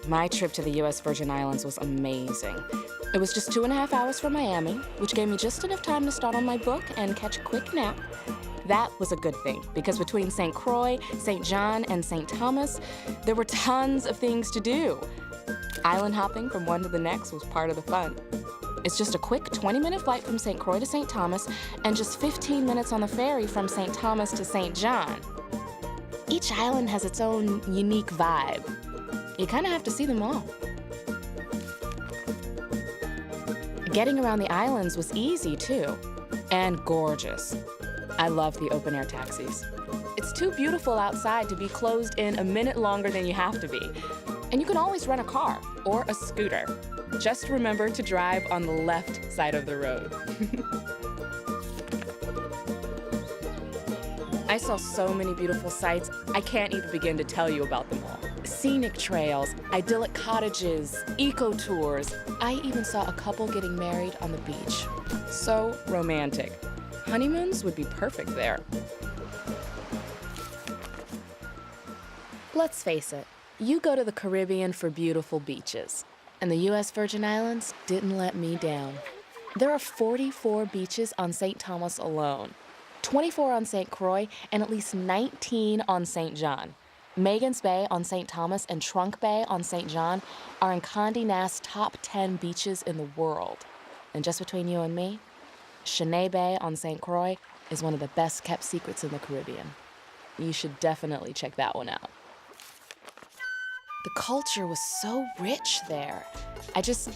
My trip to the US Virgin Islands was amazing. It was just 2.5 hours from Miami, which gave me just enough time to start on my book and catch a quick nap. That was a good thing, because between St. Croix, St. John, and St. Thomas, there were tons of things to do. Island hopping from one to the next was part of the fun. It's just a quick 20-minute flight from St. Croix to St. Thomas and just 15 minutes on the ferry from St. Thomas to St. John. Each island has its own unique vibe. You kind of have to see them all. Getting around the islands was easy, too, and gorgeous. I love the open-air taxis. It's too beautiful outside to be closed in a minute longer than you have to be. And you can always rent a car or a scooter. Just remember to drive on the left side of the road. I saw so many beautiful sights, I can't even begin to tell you about them all. Scenic trails, idyllic cottages, eco-tours. I even saw a couple getting married on the beach. So romantic. Honeymoons would be perfect there. Let's face it, you go to the Caribbean for beautiful beaches, and the US Virgin Islands didn't let me down. There are 44 beaches on St. Thomas alone, 24 on St. Croix, and at least 19 on St. John. Magens Bay on St. Thomas and Trunk Bay on St. John are in Condé Nast's top 10 beaches in the world. And just between you and me, Chenet Bay on St. Croix is one of the best kept secrets in the Caribbean. You should definitely check that one out. The culture was so rich there. I just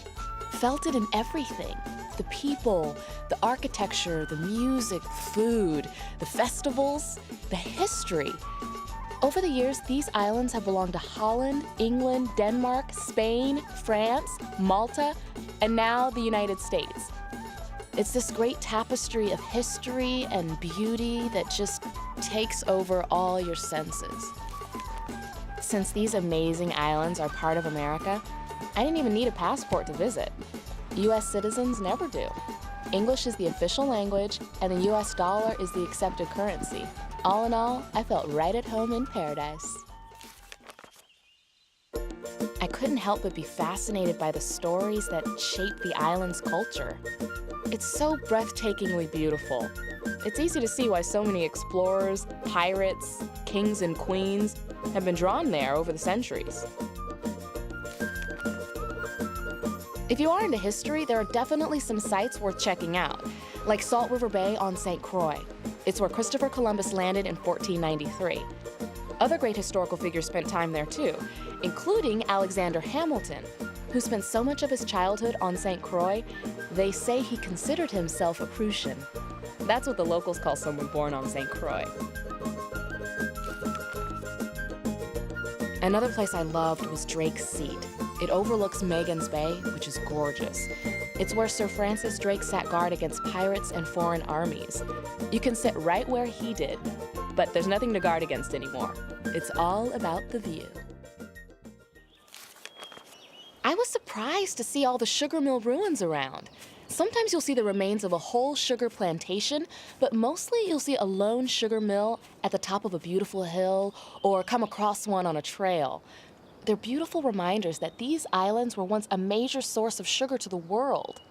felt it in everything. The people, the architecture, the music, food, the festivals, the history. Over the years, these islands have belonged to Holland, England, Denmark, Spain, France, Malta, and now the United States. It's this great tapestry of history and beauty that just takes over all your senses. Since these amazing islands are part of America, I didn't even need a passport to visit. US citizens never do. English is the official language, and the US dollar is the accepted currency. All in all, I felt right at home in paradise. I couldn't help but be fascinated by the stories that shape the island's culture. It's so breathtakingly beautiful. It's easy to see why so many explorers, pirates, kings and queens have been drawn there over the centuries. If you are into history, there are definitely some sites worth checking out, like Salt River Bay on St. Croix. It's where Christopher Columbus landed in 1493. Other great historical figures spent time there too, including Alexander Hamilton, who spent so much of his childhood on St. Croix, they say he considered himself a Prussian. That's what the locals call someone born on St. Croix. Another place I loved was Drake's Seat. It overlooks Magens Bay, which is gorgeous. It's where Sir Francis Drake sat guard against pirates and foreign armies. You can sit right where he did, but there's nothing to guard against anymore. It's all about the view. I was surprised to see all the sugar mill ruins around. Sometimes you'll see the remains of a whole sugar plantation, but mostly you'll see a lone sugar mill at the top of a beautiful hill or come across one on a trail. They're beautiful reminders that these islands were once a major source of sugar to the world.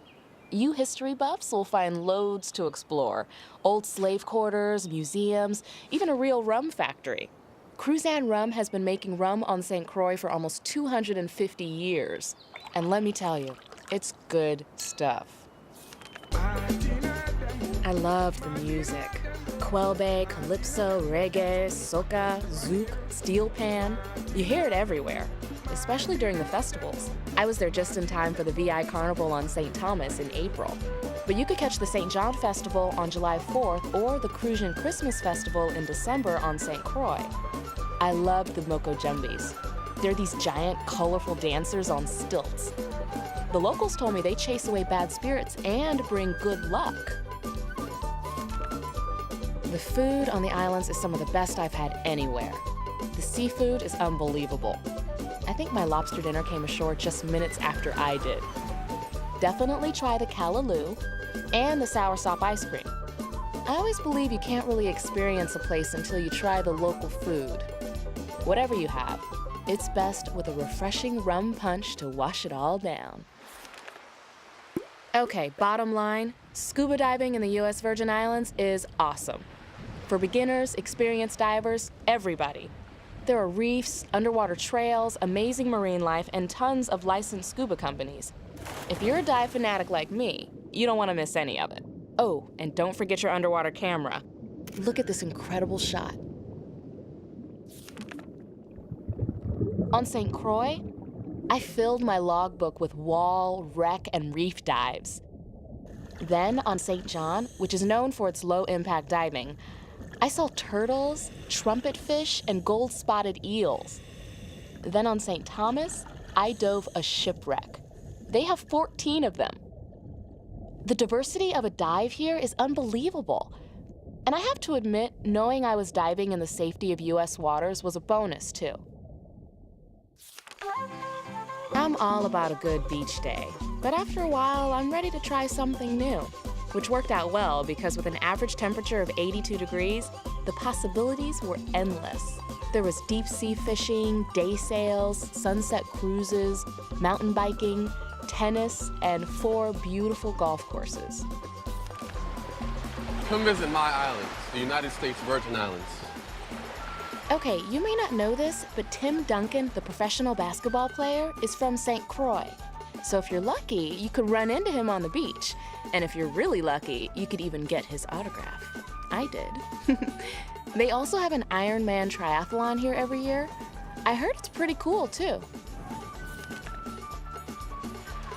You history buffs will find loads to explore. Old slave quarters, museums, even a real rum factory. Cruzan Rum has been making rum on St. Croix for almost 250 years. And let me tell you, it's good stuff. I love the music. Kwelbe, calypso, reggae, soca, zouk, steel pan. You hear it everywhere, especially during the festivals. I was there just in time for the VI Carnival on St. Thomas in April. But you could catch the St. John Festival on July 4th or the Crucian Christmas Festival in December on St. Croix. I love the Moko Jumbis. They're these giant, colorful dancers on stilts. The locals told me they chase away bad spirits and bring good luck. The food on the islands is some of the best I've had anywhere. The seafood is unbelievable. I think my lobster dinner came ashore just minutes after I did. Definitely try the callaloo and the soursop ice cream. I always believe you can't really experience a place until you try the local food. Whatever you have, it's best with a refreshing rum punch to wash it all down. Okay, bottom line, scuba diving in the U.S. Virgin Islands is awesome. For beginners, experienced divers, everybody. There are reefs, underwater trails, amazing marine life, and tons of licensed scuba companies. If you're a dive fanatic like me, you don't want to miss any of it. Oh, and don't forget your underwater camera. Look at this incredible shot. On St. Croix, I filled my logbook with wall, wreck, and reef dives. Then on St. John, which is known for its low-impact diving, I saw turtles, trumpetfish, and gold-spotted eels. Then on St. Thomas, I dove a shipwreck. They have 14 of them. The diversity of a dive here is unbelievable. And I have to admit, knowing I was diving in the safety of U.S. waters was a bonus, too. I'm all about a good beach day, but after a while, I'm ready to try something new, which worked out well because with an average temperature of 82 degrees, the possibilities were endless. There was deep sea fishing, day sails, sunset cruises, mountain biking, tennis, and 4 beautiful golf courses. Come visit my island, the United States Virgin Islands. Okay, you may not know this, but Tim Duncan, the professional basketball player, is from St. Croix. So if you're lucky, you could run into him on the beach. And if you're really lucky, you could even get his autograph. I did. They also have an Ironman triathlon here every year. I heard it's pretty cool, too.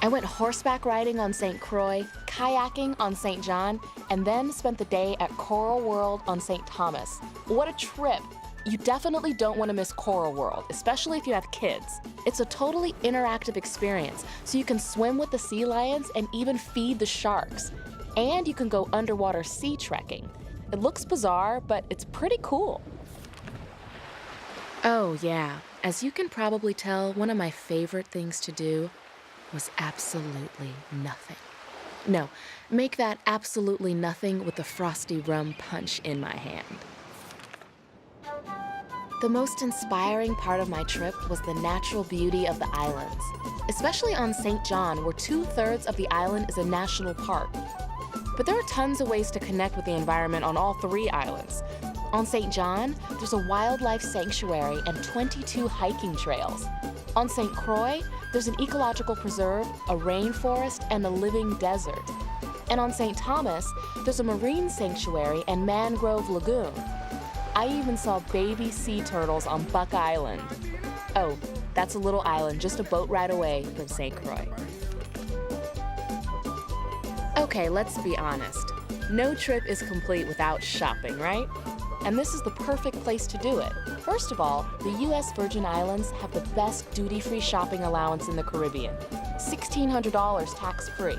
I went horseback riding on St. Croix, kayaking on St. John, and then spent the day at Coral World on St. Thomas. What a trip! You definitely don't want to miss Coral World, especially if you have kids. It's a totally interactive experience, so you can swim with the sea lions and even feed the sharks. And you can go underwater sea trekking. It looks bizarre, but it's pretty cool. Oh yeah, as you can probably tell, one of my favorite things to do was absolutely nothing. No, make that absolutely nothing with the frosty rum punch in my hand. The most inspiring part of my trip was the natural beauty of the islands, especially on St. John, where 2/3 of the island is a national park. But there are tons of ways to connect with the environment on all 3 islands. On St. John, there's a wildlife sanctuary and 22 hiking trails. On St. Croix, there's an ecological preserve, a rainforest, and a living desert. And on St. Thomas, there's a marine sanctuary and mangrove lagoon. I even saw baby sea turtles on Buck Island. Oh, that's a little island just a boat ride away from St. Croix. Okay, let's be honest. No trip is complete without shopping, right? And this is the perfect place to do it. First of all, the U.S. Virgin Islands have the best duty-free shopping allowance in the Caribbean, $1,600 tax-free.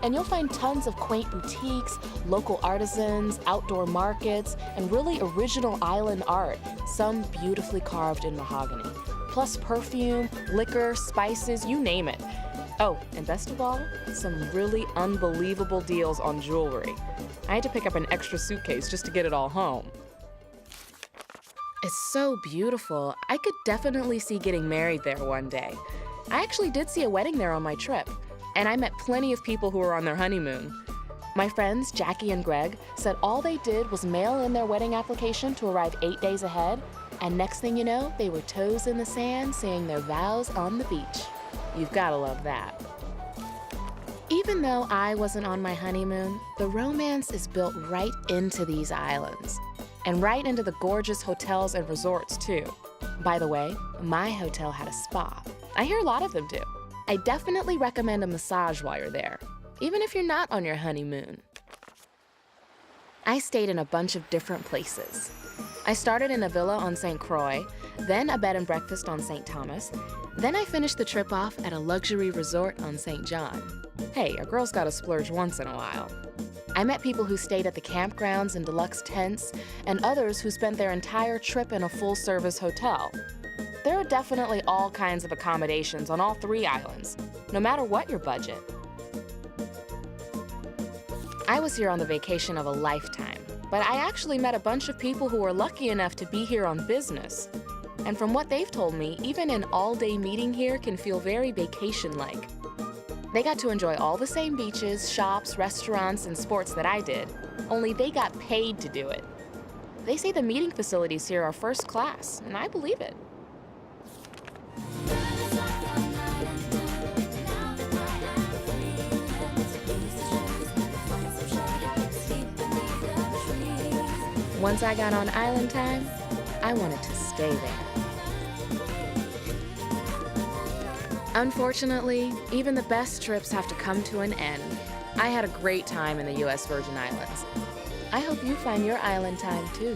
And you'll find tons of quaint boutiques, local artisans, outdoor markets, and really original island art, some beautifully carved in mahogany. Plus perfume, liquor, spices, you name it. Oh, and best of all, some really unbelievable deals on jewelry. I had to pick up an extra suitcase just to get it all home. It's so beautiful. I could definitely see getting married there one day. I actually did see a wedding there on my trip, and I met plenty of people who were on their honeymoon. My friends, Jackie and Greg, said all they did was mail in their wedding application to arrive 8 days ahead, and next thing you know, they were toes in the sand saying their vows on the beach. You've gotta love that. Even though I wasn't on my honeymoon, the romance is built right into these islands. And right into the gorgeous hotels and resorts, too. By the way, my hotel had a spa. I hear a lot of them do. I definitely recommend a massage while you're there, even if you're not on your honeymoon. I stayed in a bunch of different places. I started in a villa on St. Croix, then a bed and breakfast on St. Thomas, then I finished the trip off at a luxury resort on St. John. Hey, a girl's gotta splurge once in a while. I met people who stayed at the campgrounds in deluxe tents, and others who spent their entire trip in a full-service hotel. There are definitely all kinds of accommodations on all 3 islands, no matter what your budget. I was here on the vacation of a lifetime, but I actually met a bunch of people who were lucky enough to be here on business. And from what they've told me, even an all-day meeting here can feel very vacation-like. They got to enjoy all the same beaches, shops, restaurants, and sports that I did, only they got paid to do it. They say the meeting facilities here are first class, and I believe it. Once I got on island time, I wanted to stay there. Unfortunately, even the best trips have to come to an end. I had a great time in the U.S. Virgin Islands. I hope you find your island time too.